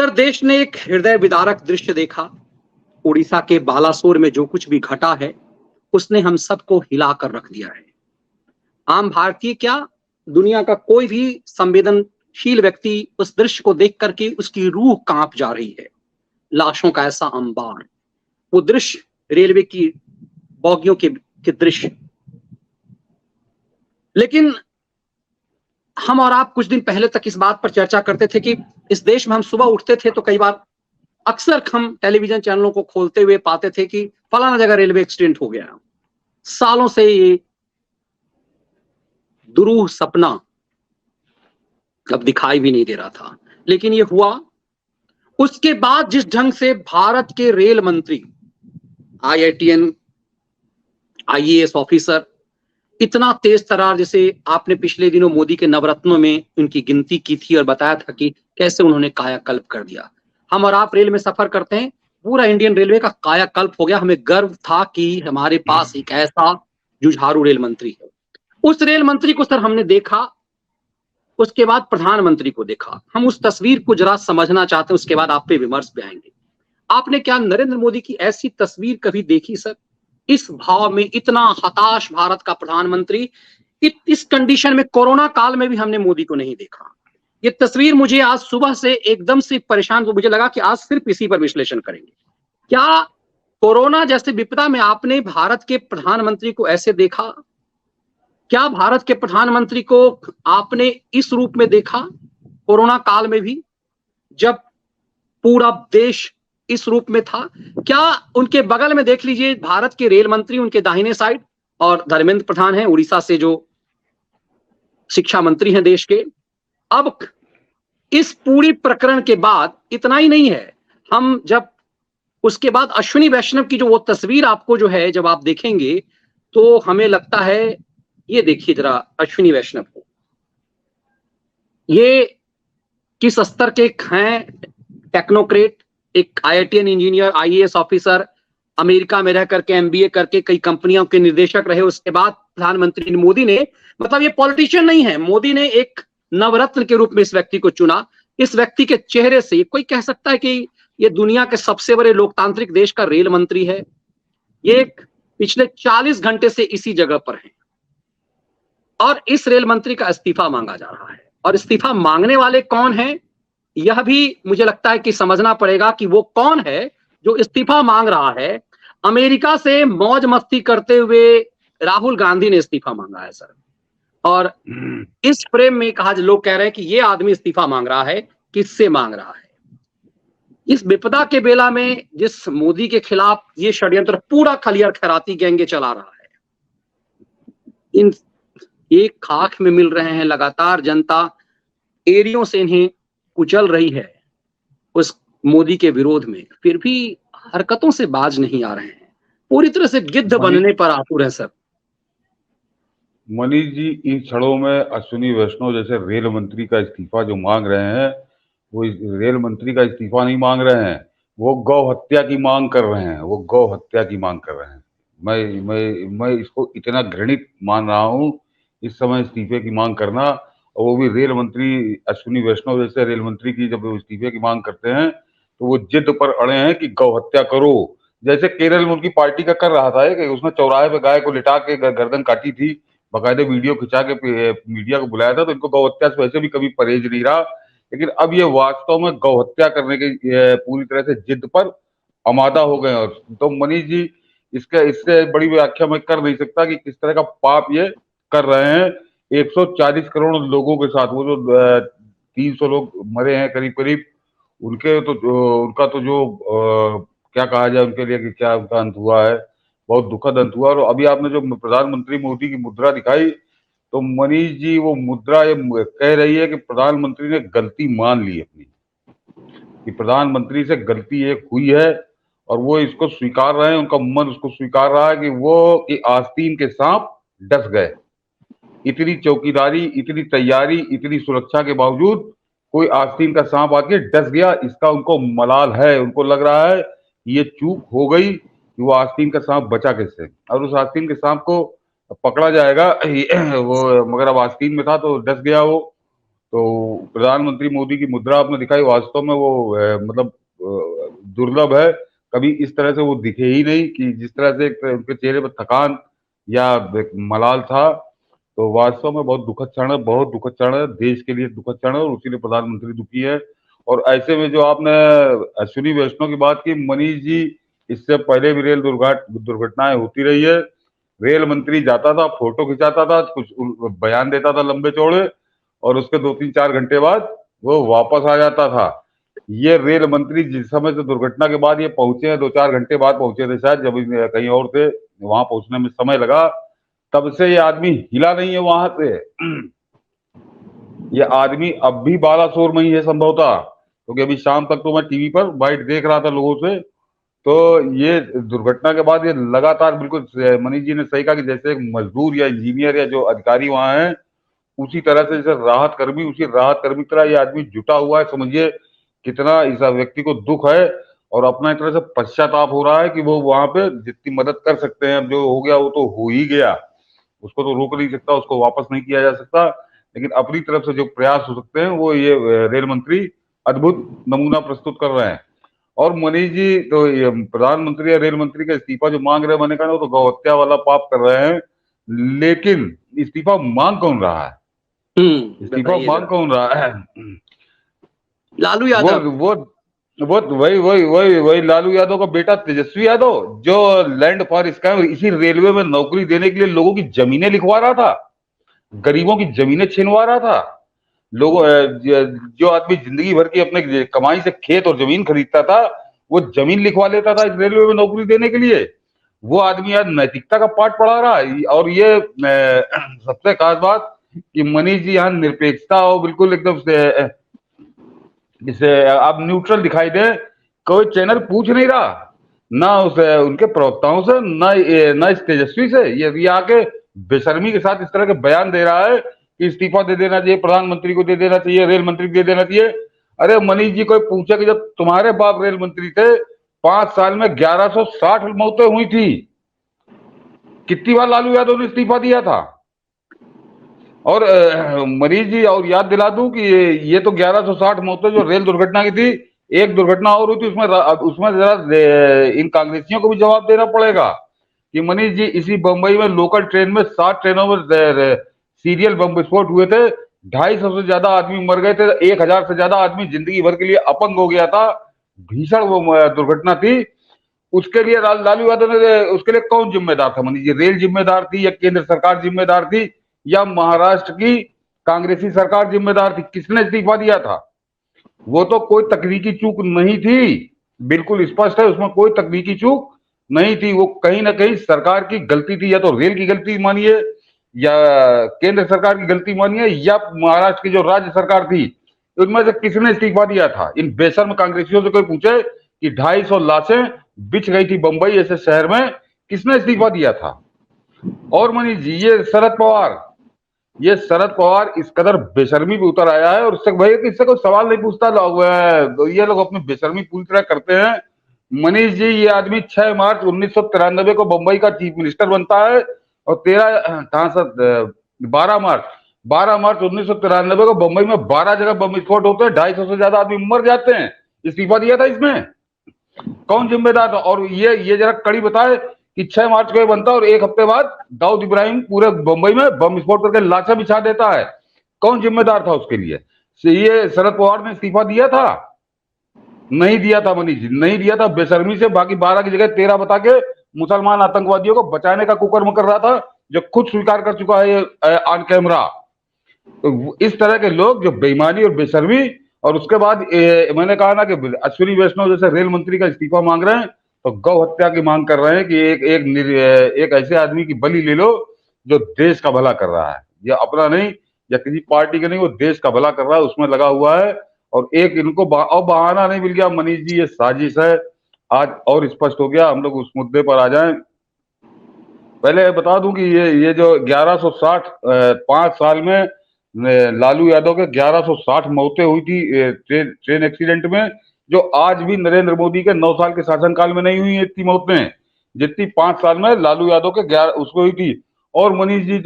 Sir, देश ने एक हृदय विदारक दृश्य देखा। उड़ीसा के बालासोर में जो कुछ भी घटा है, उसने हम सबको हिलाकर रख दिया है। आम भारतीय क्या, दुनिया का कोई भी संवेदनशील व्यक्ति उस दृश्य को देख करके उसकी रूह कांप जा रही है। लाशों का ऐसा अंबार, वो दृश्य रेलवे की बोगियों के दृश्य। लेकिन हम और आप कुछ दिन पहले तक इस बात पर चर्चा करते थे कि इस देश में हम सुबह उठते थे तो कई बार अक्सर हम टेलीविजन चैनलों को खोलते हुए पाते थे कि फलाना जगह रेलवे एक्सीडेंट हो गया। सालों से ये दुरूह सपना अब दिखाई भी नहीं दे रहा था, लेकिन ये हुआ। उसके बाद जिस ढंग से भारत के रेल मंत्री, IITN IAS ऑफिसर, इतना तेज तर्रार, जैसे आपने पिछले दिनों मोदी के नवरत्नों में उनकी गिनती की थी और बताया था कि कैसे उन्होंने कायाकल्प कर दिया। हम और आप रेल में सफर करते हैं, पूरा इंडियन रेलवे का कायाकल्प हो गया। हमें गर्व था कि हमारे पास एक ऐसा जुझारू रेल मंत्री है। उस रेल मंत्री को सर हमने देखा, उसके बाद प्रधानमंत्री को देखा। हम उस तस्वीर को जरा समझना चाहते हैं, उसके बाद आप पे विमर्श पे आएंगे। आपने क्या नरेंद्र मोदी की ऐसी तस्वीर कभी देखी सर? इस भाव में इतना हताश भारत का प्रधानमंत्री, इस कंडीशन में कोरोना काल में भी हमने मोदी को नहीं देखा। ये तस्वीर मुझे आज सुबह से एकदम से परेशान, तो मुझे लगा कि आज सिर्फ इसी पर विश्लेषण करेंगे। क्या कोरोना जैसे विपदा में आपने भारत के प्रधानमंत्री को ऐसे देखा? क्या भारत के प्रधानमंत्री को आपने इस रूप में देखा कोरोना काल में भी, जब पूरा देश इस रूप में था? क्या उनके बगल में देख लीजिए भारत के रेल मंत्री, उनके दाहिने साइड, और धर्मेंद्र प्रधान हैं उड़ीसा से, जो शिक्षा मंत्री हैं देश के। अब इस पूरी प्रकरण के बाद इतना ही नहीं है, हम जब उसके बाद अश्विनी वैष्णव की जो वो तस्वीर आपको जो है जब आप देखेंगे तो हमें लगता है, ये देखिए जरा अश्विनी वैष्णव को, ये किस स्तर के हैं? टेक्नोक्रेट, एक IITN engineer, IAS officer, America में रह करके MBA करके कई कंपनियों के निर्देशक रहे। उसके बाद प्रधानमंत्री मोदी ने, मतलब ये पॉलिटिशियन नहीं है, मोदी ने एक नवरत्न के रूप में इस व्यक्ति को चुना। इस व्यक्ति के चेहरे से कोई कह सकता है कि ये दुनिया के सबसे बड़े लोकतांत्रिक देश का रेल मंत्री है। ये पिछले 40 घंटे से इसी जगह पर है और इस रेल मंत्री का इस्तीफा मांगा जा रहा है। और इस्तीफा मांगने वाले कौन हैं, यह भी मुझे लगता है कि समझना पड़ेगा कि वो कौन है जो इस्तीफा मांग रहा है। अमेरिका से मौज मस्ती करते हुए राहुल गांधी ने इस्तीफा मांगा है सर, और इस फ्रेम में कहा, लोग कह रहे हैं कि ये आदमी इस्तीफा मांग रहा है, किससे मांग रहा है? इस विपदा के बेला में जिस मोदी के खिलाफ ये षड्यंत्र पूरा खलियर खैराती गैंग चला रहा है, इन एक खाक में मिल रहे हैं लगातार। जनता एरियों से इन्हें कुचल रही है उस मोदी के विरोध में, फिर भी हरकतों से बाज नहीं आ रहे हैं, पूरी तरह से गिद्ध बनने पर आतुर है सर। मनीष जी, इन क्षणों में अश्विनी वैष्णव जैसे रेल मंत्री का इस्तीफा जो मांग रहे हैं, वो रेल मंत्री का इस्तीफा नहीं मांग रहे हैं, वो गौ हत्या की मांग कर रहे हैं। वो गौ हत्या की मांग कर रहे हैं। मैं इसको इतना घृणित मान रहा हूँ इस समय इस्तीफे की मांग करना, और वो भी रेल मंत्री अश्विनी वैष्णव जैसे रेल मंत्री की जब वो इस्तीफे की मांग करते हैं तो वो जिद पर अड़े हैं कि गौ हत्या करो। जैसे केरल में उनकी पार्टी का कर रहा था कि उसने चौराहे पे गाय को लिटा के गर्दन काटी थी, बाकायदे वीडियो खिंचा के मीडिया को बुलाया था, तो इनको गौ हत्या से वैसे भी कभी परहेज नहीं रहा। लेकिन अब ये वास्तव में गौ हत्या करने की पूरी तरह से जिद पर आमादा हो गए। और तो मनीष जी, इससे बड़ी व्याख्या मैं कर नहीं सकता कि किस तरह का पाप ये कर रहे हैं 140 करोड़ लोगों के साथ। वो जो 300 लोग मरे हैं करीब करीब, उनका तो जो क्या कहा जाए उनके लिए कि क्या उनका अंत हुआ है, बहुत दुखद अंत हुआ। और अभी आपने जो प्रधानमंत्री मोदी की मुद्रा दिखाई, तो मनीष जी वो मुद्रा ये कह रही है कि प्रधानमंत्री ने गलती मान ली अपनी, कि प्रधानमंत्री से गलती एक हुई है और वो इसको स्वीकार रहे हैं। उनका मन उसको स्वीकार रहा है कि वो कि आस्तीन के सांप डस गए। इतनी चौकीदारी, इतनी तैयारी, इतनी सुरक्षा के बावजूद कोई आस्तीन का सांप आके डस गया, इसका उनको मलाल है। उनको लग रहा है ये चूक हो गई कि वो आस्तीन का सांप बचा कैसे, और उस आस्तीन के सांप को पकड़ा जाएगा वो, मगर अब आस्तीन में था तो डस गया वो। तो प्रधानमंत्री मोदी की मुद्रा आपने दिखाई, वास्तव में वो मतलब दुर्लभ है। कभी इस तरह से वो दिखे ही नहीं कि जिस तरह से उनके चेहरे पर थकान या एक मलाल था। तो वास्तव में बहुत दुखद क्षण है, बहुत दुखद क्षण है, देश के लिए दुखद क्षण है और उसी लिए प्रधानमंत्री दुखी है। और ऐसे में जो आपने अश्विनी वैष्णव की बात की, मनीष जी, इससे पहले भी रेल दुर्घटनाएं होती रही है। रेल मंत्री जाता था, फोटो खिंचाता था, कुछ बयान देता था लंबे चौड़े, और उसके 2-3-4 घंटे बाद वो वापस आ जाता था। ये रेल मंत्री जिस समय से दुर्घटना के बाद ये पहुंचे हैं, 2-4 घंटे बाद पहुंचे थे शायद, जब कहीं और थे, वहां पहुंचने में समय लगा, तब से ये आदमी हिला नहीं है वहां से। ये आदमी अब भी बालासोर में ही है संभवतः, क्योंकि अभी शाम तक तो मैं टीवी पर बाइट देख रहा था लोगों से। तो ये दुर्घटना के बाद ये लगातार, बिल्कुल मनीष जी ने सही कहा कि जैसे एक मजदूर या इंजीनियर या जो अधिकारी वहां है, उसी तरह से जैसे उसी राहत कर्मी की तरह ये आदमी जुटा हुआ है। समझिए कितना इस व्यक्ति को दुख है, और अपना एक तरह से पश्चाताप हो रहा है कि वो वहां पे जितनी मदद कर सकते हैं, जो हो गया वो तो हो ही गया, उसको तो रोक नहीं सकता, उसको वापस नहीं किया जा सकता, लेकिन अपनी तरफ से जो प्रयास हो सकते हैं वो ये रेल मंत्री अद्भुत नमूना प्रस्तुत कर रहे हैं। और मनीष जी, तो ये प्रधानमंत्री या रेल मंत्री का इस्तीफा जो मांग रहे हैं, मैंने कहा ना, वो तो गौ हत्या वाला पाप कर रहे हैं। लेकिन इस्तीफा मांग कौन रहा है? इस्तीफा बताइए मांग जरा। कौन रहा है? लालू वो यादव। वो वो वही लालू यादव का बेटा तेजस्वी यादव, जो लैंड फॉर स्कैम, इसी रेलवे में नौकरी देने के लिए लोगों की जमीनें लिखवा रहा था, गरीबों की जमीनें छीनवा रहा था। लोगों जो आदमी जिंदगी भर की अपने कमाई से खेत और जमीन खरीदता था, वो जमीन लिखवा लेता था इस रेलवे में नौकरी देने के लिए। वो आदमी आज नैतिकता का पाठ पढ़ा रहा है। और ये सबसे खास बात कि मनीष जी यहाँ निरपेक्षता और बिल्कुल एकदम से जिसे आप न्यूट्रल दिखाई दे, कोई चैनल पूछ नहीं रहा, ना उस उनके प्रवक्ताओं से, ना इस तेजस्वी से। ये आके बेशर्मी के साथ इस तरह के बयान दे रहा है कि इस्तीफा दे देना चाहिए, प्रधानमंत्री को दे देना चाहिए, रेल मंत्री को दे देना चाहिए। अरे मनीष जी, कोई पूछा कि जब तुम्हारे बाप रेल मंत्री थे, 5 साल में 1160 मौतें हुई थी, कितनी बार लालू यादव ने इस्तीफा दिया था? और मरीज जी, और याद दिला दूं कि ये तो 1160 मौतें जो रेल दुर्घटना की थी, एक दुर्घटना और हुई थी, उसमें जरा इन कांग्रेसियों को भी जवाब देना पड़ेगा कि मनीष जी, इसी बंबई में लोकल ट्रेन में 7 ट्रेनों में सीरियल बम विस्फोट हुए थे, 250 से ज्यादा आदमी मर गए थे, 1000 से ज्यादा आदमी जिंदगी भर के लिए अपंग हो गया था। भीषण वो दुर्घटना थी। उसके लिए लालू यादव ने, उसके लिए कौन जिम्मेदार था मनीष जी? रेल जिम्मेदार थी, या केंद्र सरकार जिम्मेदार थी, या महाराष्ट्र की कांग्रेसी सरकार जिम्मेदार थी? किसने इस्तीफा दिया था? वो तो कोई तकनीकी चूक नहीं थी, बिल्कुल स्पष्ट है, उसमें कोई तकनीकी चूक नहीं थी। वो कहीं ना कहीं सरकार की गलती थी, या तो रेल की गलती मानिए, या केंद्र सरकार की गलती मानिए, या महाराष्ट्र की जो राज्य सरकार थी, उनमें से किसने इस्तीफा दिया था? इन बेशर्म कांग्रेसियों से कोई पूछे कि 250 लाशें बिछ गई थी बंबई ऐसे शहर में, किसने इस्तीफा दिया था? और मनीष जी, ये शरद पवार इस कदर बेशर्मी पे उतर आया है, और उससे भाई इससे कोई सवाल नहीं पूछता लोग, ये लोग अपनी बेशर्मी पूरी तरह करते हैं। मनीष जी, ये आदमी 6 मार्च 1993 को बंबई का चीफ मिनिस्टर बनता है, और 12 मार्च 1993 को बंबई में 12 जगह बम विस्फोट होते हैं, 250 से ज्यादा आदमी मर जाते हैं। इस्तीफा दिया था इसमें? कौन जिम्मेदार था? और ये जरा कड़ी बताए कि 6 मार्च को ये बनता है और 1 हफ्ते बाद दाऊद इब्राहिम पूरे बंबई में बम विस्फोट करके लाशें बिछा देता है। कौन जिम्मेदार था उसके लिए? ये शरद पवार ने इस्तीफा दिया था? नहीं दिया था मनीष जी, नहीं दिया था। बेशर्मी से बाकी 12 की जगह 13 बता के मुसलमान आतंकवादियों को बचाने का कुकर्म कर रहा था, जो खुद स्वीकार कर चुका है ऑन कैमरा। तो इस तरह के लोग जो बेईमानी और बेशर्मी, और उसके बाद मैंने कहा ना कि अश्विनी वैष्णव जैसे रेल मंत्री का इस्तीफा मांग रहे हैं, तो गौ हत्या की मांग कर रहे हैं कि एक ऐसे आदमी की बलि ले लो जो देश का भला कर रहा है, या अपना नहीं, या किसी पार्टी का नहीं, वो देश का भला कर रहा है, उसमें लगा हुआ है। और एक इनको और बहाना नहीं मिल गया मनीष जी, ये साजिश है। आज और स्पष्ट हो गया। हम लोग उस मुद्दे पर आ जाएं। पहले बता दूं कि ये जो 1160 5 साल में लालू यादव के 1160 मौतें हुई थी ट्रेन एक्सीडेंट में, जो आज भी नरेंद्र मोदी के 9 साल के शासनकाल में नहीं हुई इतनी मौतें, जितनी 5 साल में लालू यादव के 11 उसको हुई थी। और मनीष जी,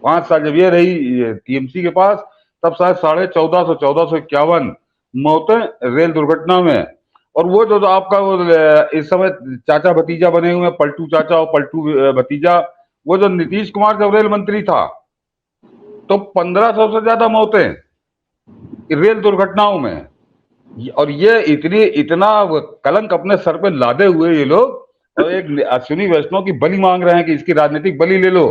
5 साल जब ये रही टीएमसी के पास, तब शायद 1451 मौतें रेल दुर्घटना में। और वो जो आपका वो इस समय चाचा भतीजा बने हुए हैं, पलटू चाचा और पलटू भतीजा, वो जो नीतीश कुमार जब रेल मंत्री था तो 1500 से ज्यादा मौतें रेल दुर्घटनाओं में। और ये इतना कलंक अपने सर पे लादे हुए ये लोग, और एक अश्विनी वैष्णव की बलि मांग रहे हैं कि इसकी राजनीतिक बलि ले लो।